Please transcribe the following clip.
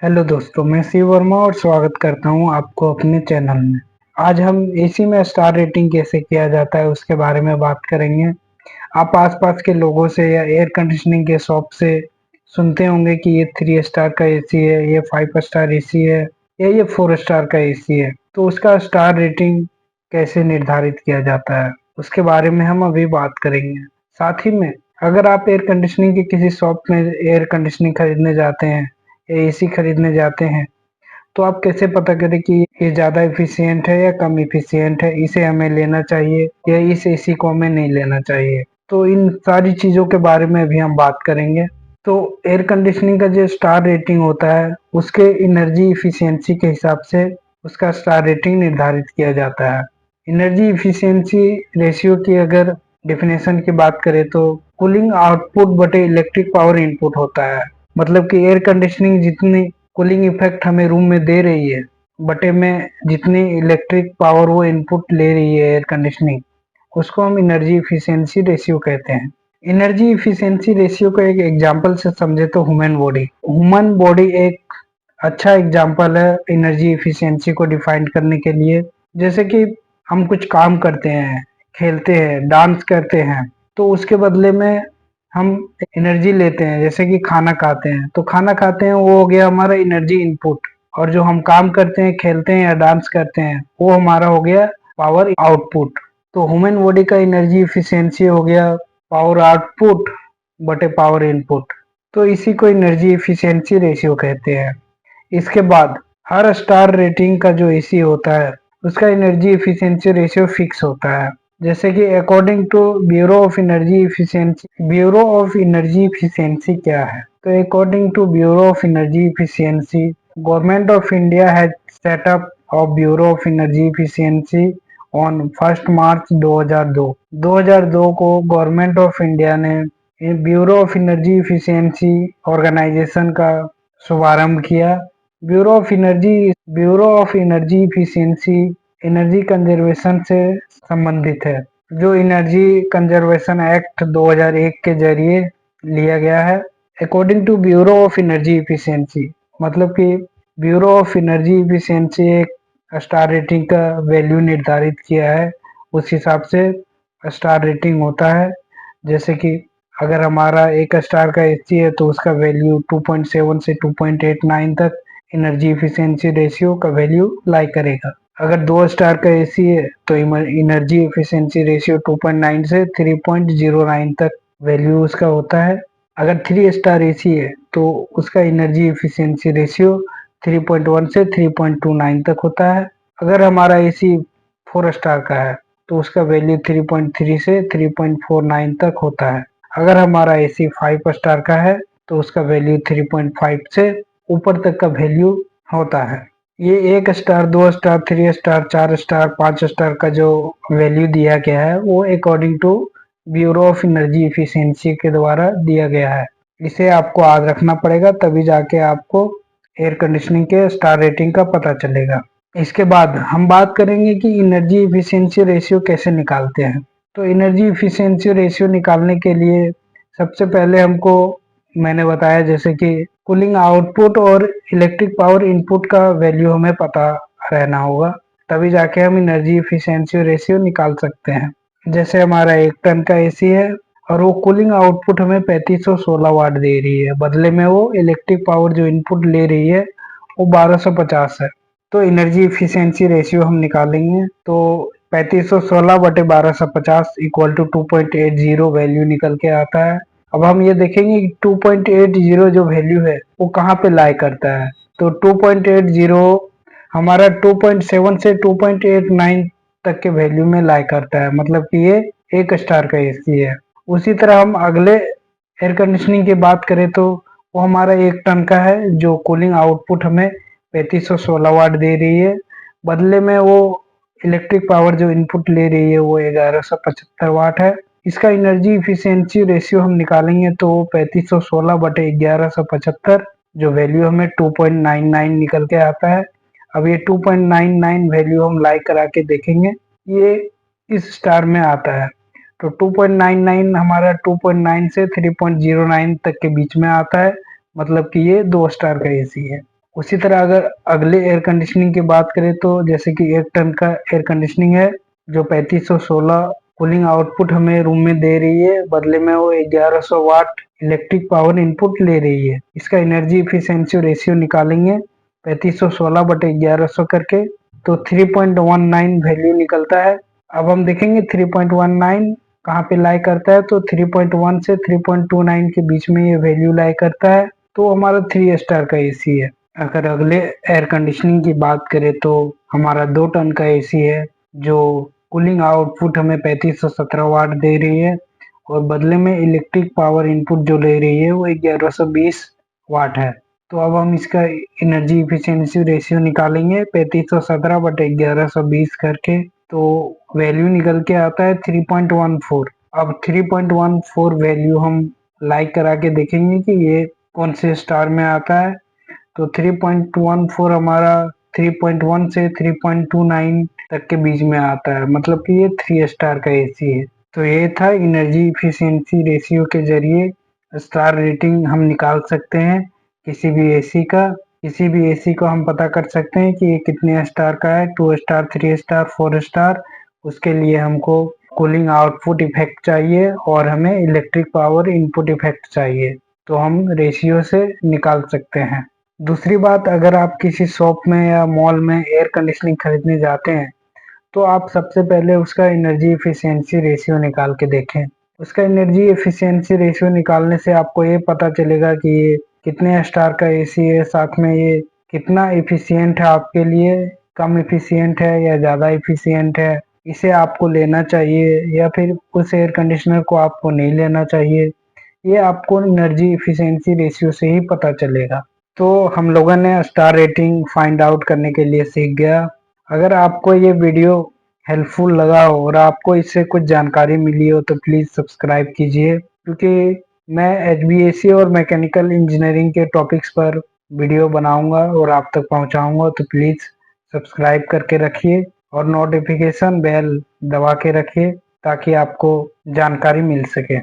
Hello दोस्तों, मैं शिव वर्मा और स्वागत करता हूं आपको अपने चैनल में। आज हम एसी में स्टार रेटिंग कैसे किया जाता है उसके बारे में बात करेंगे। आप आसपास के लोगों से या एयर कंडीशनिंग के शॉप से सुनते होंगे कि ये 3 स्टार का एसी है, ये 5 स्टार एसी है या ये 4 स्टार का एसी है। तो उसका स्टार रेटिंग कैसे निर्धारित किया जाता है उसके बारे में हम अभी बात करेंगे। साथ ही में अगर आप एयर कंडीशनिंग के किसी शॉप में एयर कंडीशनिंग खरीदने जाते हैं, एसी खरीदने जाते हैं, तो आप कैसे पता करें कि ये ज़्यादा एफिशिएंट है या कम एफिशिएंट है, इसे हमें लेना चाहिए या इस एसी को हमें नहीं लेना चाहिए। तो इन सारी चीज़ों के बारे में अभी हम बात करेंगे। तो एयर कंडीशनिंग का जो स्टार रेटिंग होता है उसके एनर्जी एफिशिएंसी के हिसाब से उसका स्टार रेटिंग निर्धारित किया जाता है। एनर्जी एफिशिएंसी रेशियो की अगर डेफिनेशन की बात करें तो कूलिंग आउटपुट बटे इलेक्ट्रिक पावर इनपुट होता है। मतलब कि एयर कंडीशनिंग जितनी कूलिंग इफेक्ट हमें रूम में दे रही है बटे में जितनी इलेक्ट्रिक पावर वो इनपुट ले रही है एयर कंडीशनिंग, उसको हम एनर्जी इफिशियंसी रेशियो कहते हैं। एनर्जी इफिशियंसी रेशियो को एक एग्जांपल से समझे तो ह्यूमन बॉडी एक अच्छा एग्जांपल है एनर्जी इफिशियंसी को डिफाइन करने के लिए। जैसे कि हम कुछ काम करते हैं, खेलते हैं, डांस करते हैं, तो उसके बदले में हम एनर्जी लेते हैं। जैसे कि खाना खाते हैं, तो खाना खाते हैं वो हो गया हमारा एनर्जी इनपुट, और जो हम काम करते हैं, खेलते हैं या डांस करते हैं, वो हमारा हो गया पावर आउटपुट। तो ह्यूमन बॉडी का एनर्जी इफिशियंसी हो गया पावर आउटपुट बटे पावर इनपुट। तो इसी को एनर्जी इफिशियंसी रेशियो कहते हैं। इसके बाद हर स्टार रेटिंग का जो एसी होता है उसका एनर्जी इफिशियंसी रेशियो फिक्स होता है। जैसे कि according to bureau of energy efficiency क्या है? तो according to bureau of energy efficiency, government of India has set up of bureau of energy efficiency on 1 March 2002। 2002 को गवर्नमेंट ऑफ इंडिया ने bureau of energy efficiency organization का शुभारंभ किया। Bureau of energy efficiency energy conservation से संबंधित है, जो energy conservation act 2001 के जरिए लिया गया है। According to bureau of energy efficiency, मतलब कि ब्यूरो ऑफ एनर्जी इफिशियंसी एक स्टार रेटिंग का वैल्यू निर्धारित किया है, उस हिसाब से स्टार रेटिंग होता है। जैसे कि अगर हमारा 1 स्टार का एसी है तो उसका वैल्यू 2.7 से 2.89 तक एनर्जी इफिशियंसी रेशियो का वैल्यू लाई करेगा। अगर 2 स्टार का एसी है तो एनर्जी एफिशिएंसी रेशियो 2.9 से 3.09 तक वैल्यू उसका होता है। अगर 3 स्टार एसी है तो उसका एनर्जी एफिशिएंसी रेशियो 3.1 से 3.29 तक होता है। अगर हमारा एसी 4 स्टार का है तो उसका वैल्यू 3.3 से 3.49 तक होता है। अगर हमारा एसी 5 स्टार का है तो उसका वैल्यू 3.5 से ऊपर तक का वैल्यू होता है। ये 1 star, 2 star, 3 star, 4 star, 5 star का जो वैल्यू दिया गया है वो according to bureau of energy efficiency के द्वारा दिया गया है। इसे आपको याद रखना पड़ेगा, तभी जाके आपको एयर कंडीशनिंग के स्टार रेटिंग का पता चलेगा। इसके बाद हम बात करेंगे कि एनर्जी इफिशियंसी रेशियो कैसे निकालते हैं। तो एनर्जी इफिशियंसी रेशियो निकालने के लिए सबसे पहले हमको, मैंने बताया जैसे कि कूलिंग आउटपुट और इलेक्ट्रिक पावर इनपुट का वैल्यू हमें पता रहना होगा, तभी जाके हम एनर्जी इफिशियंसी रेशियो निकाल सकते हैं। जैसे हमारा 1 टन का एसी है और वो कूलिंग आउटपुट हमें 3516 वाट दे रही है, बदले में वो इलेक्ट्रिक पावर जो इनपुट ले रही है वो 1250 है। तो एनर्जी इफिशियंसी रेशियो हम निकालेंगे तो 3516 बटे 1250 इक्वल टू 2.80 वैल्यू निकल के आता है। अब हम ये देखेंगे कि 2.80 जो वैल्यू है वो कहाँ पे लाई करता है। तो 2.80 हमारा 2.7 से 2.89 तक के वैल्यू में लाई करता है, मतलब कि ये 1 स्टार का एसी है। उसी तरह हम अगले एयर कंडीशनिंग की बात करें तो वो हमारा 1 टन का है, जो कूलिंग आउटपुट हमें 3516 वाट दे रही है, बदले में वो इलेक्ट्रिक पावर जो इनपुट ले रही है वो 1175 वाट है। इसका एनर्जी इफिशियंसी रेशियो हम निकालेंगे तो 3516 बटे 1175 जो वैल्यू हमें 2.99 निकल के आता है। अब ये 2.99 वैल्यू हम लाइक करा के देखेंगे, ये इस स्टार में आता है। तो 2.99 हमारा 2.9 से 3.09 तक के बीच में आता है, मतलब कि ये 2 स्टार का एसी है। उसी तरह अगर अगले एयर कंडीशनिंग की बात करें तो जैसे कि 1 टन का एयर कंडीशनिंग है जो 3516 कूलिंग आउटपुट हमें रूम में दे रही है, बदले में वो 1100 वाट इलेक्ट्रिक पावर इनपुट ले रही है। इसका एनर्जी इफिशिएंसी रेशियो निकालेंगे 3516 बटे 1100 करके, तो 3.19 वैल्यू निकलता है। अब हम देखेंगे 3.19 कहाँ पे लाई करता है, तो 3.1 से 3.29 के बीच में ये वैल्यू लाई करता है, तो हमारा 3 स्टार का एसी है। अगर अगले एयर कंडीशनिंग की बात करें तो हमारा 2 टन का एसी है जो कूलिंग आउटपुट हमें 3517 वाट दे रही है और बदले में इलेक्ट्रिक पावर इनपुट जो ले रही है वो 1120 वाट है। तो अब हम इसका एनर्जी इफिशिएंसी रेशियो निकालेंगे 3517 बटे 1120 करके, तो वैल्यू निकल के आता है 3.14। अब 3.14 वैल्यू हम लाइक करा के देखेंगे कि ये कौन से स्टार में आता है, तो 3.14 हमारा 3.1 से 3.29 तक के बीच में आता है, मतलब कि ये 3 स्टार का एसी है। तो ये था एनर्जी इफिशिएंसी रेशियो के जरिए स्टार रेटिंग हम निकाल सकते हैं किसी भी एसी का। किसी भी एसी को हम पता कर सकते हैं कि ये कितने स्टार का है, 2 स्टार, 3 स्टार, 4 स्टार। उसके लिए हमको कूलिंग आउटपुट इफेक्ट चाहिए और हमें इलेक्ट्रिक पावर इनपुट इफेक्ट चाहिए, तो हम रेशियो से निकाल सकते हैं। दूसरी बात, अगर आप किसी शॉप में या मॉल में एयर कंडीशनिंग खरीदने जाते हैं तो आप सबसे पहले उसका एनर्जी एफिशिएंसी रेशियो निकाल के देखें। उसका एनर्जी एफिशिएंसी रेशियो निकालने से आपको ये पता चलेगा कि ये कितने स्टार का एसी है, साथ में ये कितना एफिशिएंट है आपके लिए, कम एफिशिएंट है या ज़्यादा एफिशिएंट है। इसे आपको लेना चाहिए या फिर उस एयर कंडीशनर को आपको नहीं लेना चाहिए, ये आपको एनर्जी एफिशिएंसी रेशियो से ही पता चलेगा। तो हम लोगों ने स्टार रेटिंग फाइंड आउट करने के लिए सीख गया। अगर आपको ये वीडियो हेल्पफुल लगा हो और आपको इससे कुछ जानकारी मिली हो तो प्लीज़ सब्सक्राइब कीजिए, क्योंकि मैं एचवीएसी और मैकेनिकल इंजीनियरिंग के टॉपिक्स पर वीडियो बनाऊंगा और आप तक पहुंचाऊंगा, तो प्लीज़ सब्सक्राइब करके रखिए और नोटिफिकेशन बेल दबा के रखिए ताकि आपको जानकारी मिल सके।